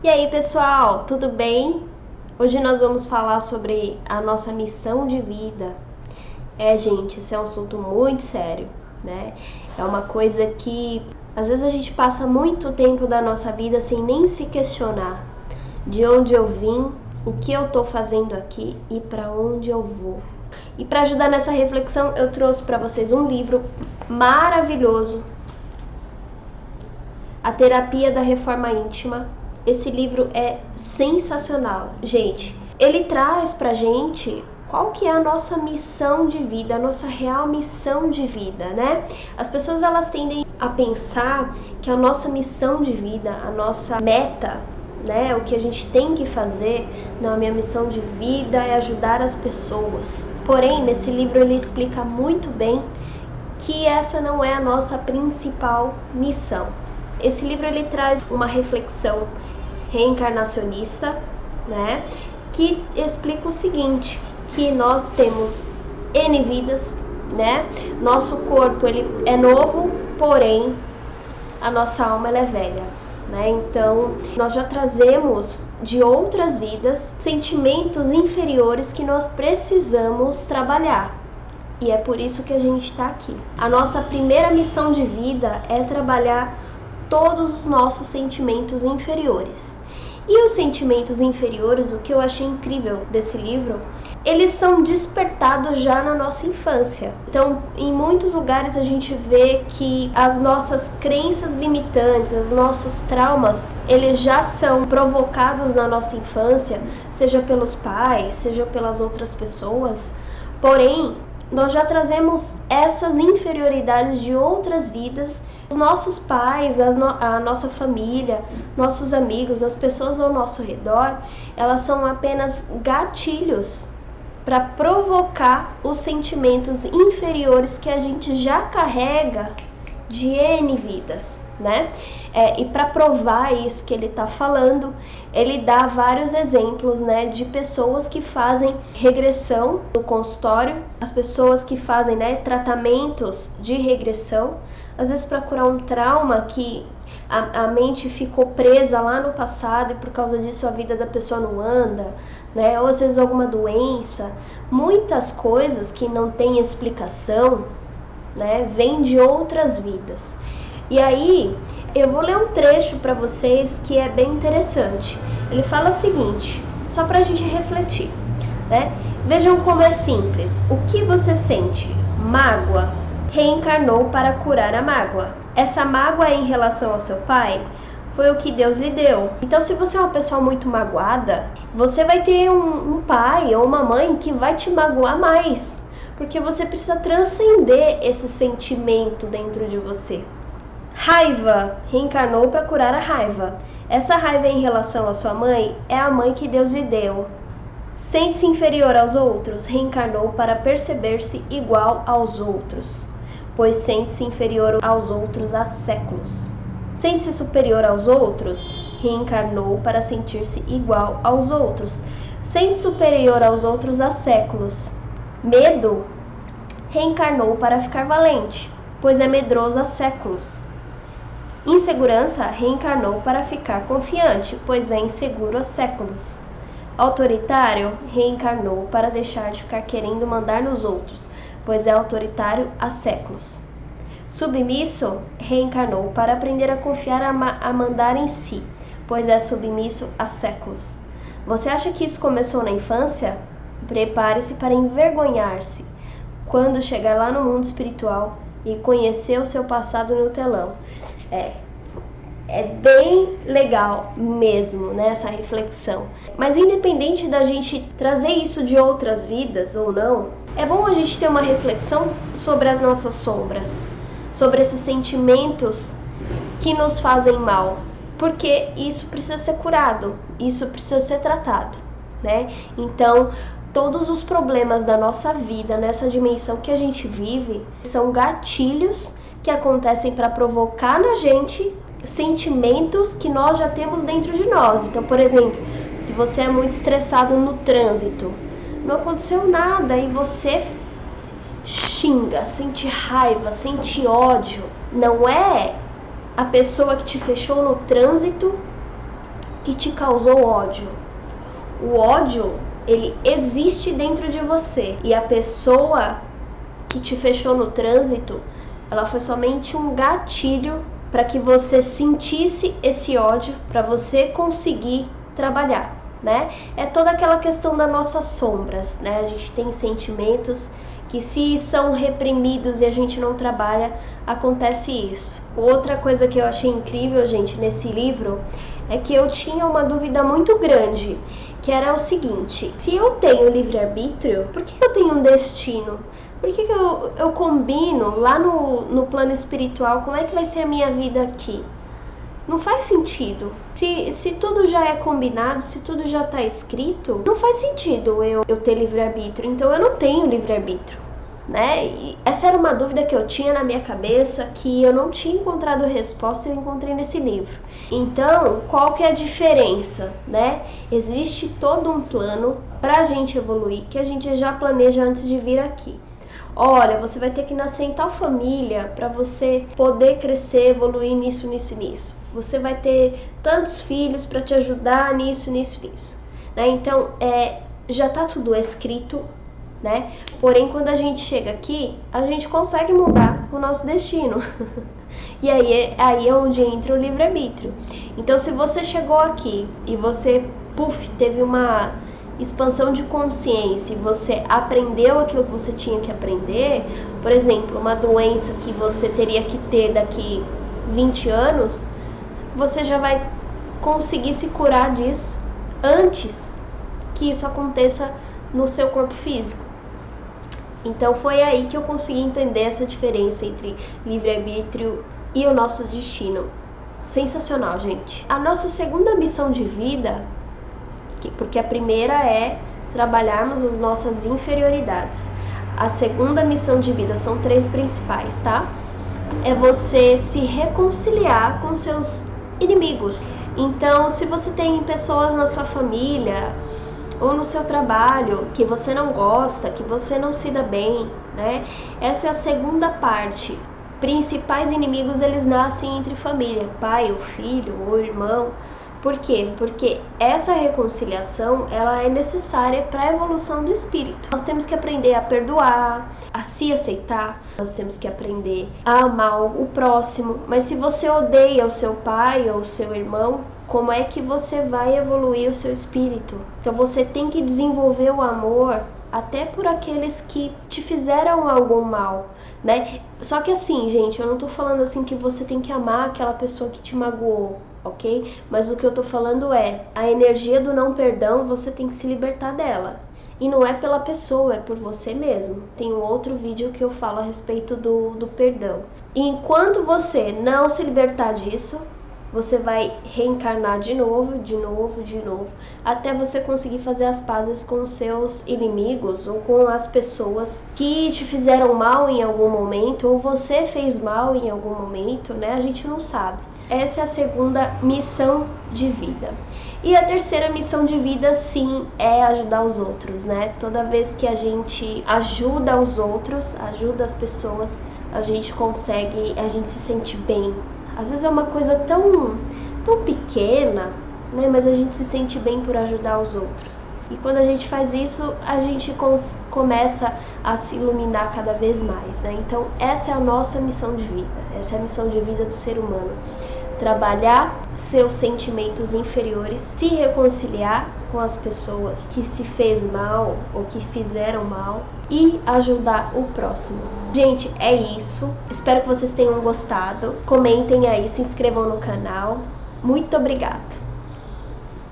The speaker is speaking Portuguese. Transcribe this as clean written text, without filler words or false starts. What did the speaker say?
E aí, pessoal, tudo bem? Hoje nós vamos falar sobre a nossa missão de vida. Gente, esse é um assunto muito sério, né? É uma coisa que às vezes a gente passa muito tempo da nossa vida sem nem se questionar de onde eu vim, o que eu tô fazendo aqui e para onde eu vou. E para ajudar nessa reflexão, eu trouxe para vocês um livro maravilhoso, A Terapia da Reforma Íntima. Esse livro é sensacional, gente. Ele traz pra gente qual que é a nossa missão de vida, a nossa real missão de vida, né? As pessoas, elas tendem a pensar que a nossa missão de vida, a nossa meta, né, o que a gente tem que fazer, não, a minha missão de vida é ajudar as pessoas. Porém, nesse livro ele explica muito bem que essa não é a nossa principal missão. Esse livro ele traz uma reflexão reencarnacionista, né, que explica o seguinte, que nós temos N vidas, né, nosso corpo ele é novo, porém a nossa alma ela é velha, né, então nós já trazemos de outras vidas sentimentos inferiores que nós precisamos trabalhar. E é por isso que a gente está aqui. A nossa primeira missão de vida é trabalhar todos os nossos sentimentos inferiores. E os sentimentos inferiores, o que eu achei incrível desse livro, eles são despertados já na nossa infância. Então, em muitos lugares a gente vê que as nossas crenças limitantes, os nossos traumas, eles já são provocados na nossa infância, seja pelos pais, seja pelas outras pessoas. Porém, nós já trazemos essas inferioridades de outras vidas. Os nossos pais, a nossa família, nossos amigos, as pessoas ao nosso redor, elas são apenas gatilhos para provocar os sentimentos inferiores que a gente já carrega de N vidas, né? E para provar isso que ele está falando, ele dá vários exemplos, né, de pessoas que fazem regressão no consultório, as pessoas que fazem, né, tratamentos de regressão, às vezes para curar um trauma que a mente ficou presa lá no passado e por causa disso a vida da pessoa não anda, né? Ou às vezes alguma doença, muitas coisas que não tem explicação, né, vem de outras vidas. E aí eu vou ler um trecho para vocês que é bem interessante. Ele fala o seguinte, só para a gente refletir, né? Vejam como é simples. O que você sente? Mágoa? Reencarnou para curar a mágoa. Essa mágoa é em relação ao seu pai? Foi o que Deus lhe deu. Então, se você é uma pessoa muito magoada, você vai ter um pai ou uma mãe que vai te magoar mais, porque você precisa transcender esse sentimento dentro de você. Raiva, reencarnou para curar a raiva. Essa raiva em relação à sua mãe é a mãe que Deus lhe deu. Sente-se inferior aos outros, reencarnou para perceber-se igual aos outros, pois sente-se inferior aos outros há séculos. Sente-se superior aos outros, reencarnou para sentir-se igual aos outros. Sente-se superior aos outros há séculos. Medo, reencarnou para ficar valente, pois é medroso há séculos. Insegurança, reencarnou para ficar confiante, pois é inseguro há séculos. Autoritário, reencarnou para deixar de ficar querendo mandar nos outros, pois é autoritário há séculos. Submisso, reencarnou para aprender a confiar a mandar em si, pois é submisso há séculos. Você acha que isso começou na infância? Prepare-se para envergonhar-se quando chegar lá no mundo espiritual e conhecer o seu passado no telão. É bem legal mesmo, né, essa reflexão. Mas independente da gente trazer isso de outras vidas ou não, é bom a gente ter uma reflexão sobre as nossas sombras, sobre esses sentimentos que nos fazem mal, porque isso precisa ser curado, isso precisa ser tratado, né? Então, todos os problemas da nossa vida, nessa dimensão que a gente vive, são gatilhos que acontecem para provocar na gente sentimentos que nós já temos dentro de nós. Então, por exemplo, se você é muito estressado no trânsito, não aconteceu nada e você xinga, sente raiva, sente ódio, não é a pessoa que te fechou no trânsito que te causou ódio. O ódio, ele existe dentro de você, e a pessoa que te fechou no trânsito, ela foi somente um gatilho para que você sentisse esse ódio, para você conseguir trabalhar, né? É toda aquela questão das nossas sombras, né? A gente tem sentimentos que, se são reprimidos e a gente não trabalha, acontece isso. Outra coisa que eu achei incrível, gente, nesse livro, é que eu tinha uma dúvida muito grande, que era o seguinte: se eu tenho livre-arbítrio, por que eu tenho um destino? Por que eu combino lá no plano espiritual? Como é que vai ser a minha vida aqui? Não faz sentido. Se tudo já é combinado, se tudo já está escrito, não faz sentido eu ter livre-arbítrio. Então eu não tenho livre-arbítrio, né? E essa era uma dúvida que eu tinha na minha cabeça, que eu não tinha encontrado resposta e eu encontrei nesse livro. Então, qual que é a diferença, né? Existe todo um plano para a gente evoluir, que a gente já planeja antes de vir aqui. Olha, você vai ter que nascer em tal família para você poder crescer, evoluir nisso, nisso e nisso. Você vai ter tantos filhos para te ajudar nisso, nisso, nisso. Né? Então, já tá tudo escrito, né? Porém, quando a gente chega aqui, a gente consegue mudar o nosso destino. E aí é onde entra o livre-arbítrio. Então, se você chegou aqui e você, teve uma expansão de consciência e você aprendeu aquilo que você tinha que aprender, por exemplo, uma doença que você teria que ter daqui 20 anos, você já vai conseguir se curar disso antes que isso aconteça no seu corpo físico. Então foi aí que eu consegui entender essa diferença entre livre-arbítrio e o nosso destino. Sensacional, gente. A nossa segunda missão de vida, porque a primeira é trabalharmos as nossas inferioridades. A segunda missão de vida, são 3 principais, tá? É você se reconciliar com seus inimigos. Então, se você tem pessoas na sua família ou no seu trabalho que você não gosta, que você não se dá bem, né? Essa é a segunda parte. Principais inimigos, eles nascem entre família, pai ou filho ou irmão. Por quê? Porque essa reconciliação, ela é necessária para a evolução do espírito. Nós temos que aprender a perdoar, a se aceitar, nós temos que aprender a amar o próximo. Mas se você odeia o seu pai ou o seu irmão, como é que você vai evoluir o seu espírito? Então você tem que desenvolver o amor até por aqueles que te fizeram algum mal, né? Só que assim, gente, eu não tô falando assim que você tem que amar aquela pessoa que te magoou, ok? Mas o que eu tô falando é, a energia do não perdão, você tem que se libertar dela. E não é pela pessoa, é por você mesmo. Tem um outro vídeo que eu falo a respeito do perdão. E enquanto você não se libertar disso, você vai reencarnar de novo, até você conseguir fazer as pazes com os seus inimigos ou com as pessoas que te fizeram mal em algum momento, ou você fez mal em algum momento, né? A gente não sabe. Essa é a segunda missão de vida. E a terceira missão de vida, sim, é ajudar os outros, né? Toda vez que a gente ajuda os outros, ajuda as pessoas, a gente se sente bem. Às vezes é uma coisa tão pequena, né? Mas a gente se sente bem por ajudar os outros. E quando a gente faz isso, a gente começa a se iluminar cada vez mais, né? Então, essa é a nossa missão de vida. Essa é a missão de vida do ser humano. Trabalhar seus sentimentos inferiores, se reconciliar com as pessoas que se fez mal ou que fizeram mal e ajudar o próximo. Gente, é isso. Espero que vocês tenham gostado. Comentem aí, se inscrevam no canal. Muito obrigada!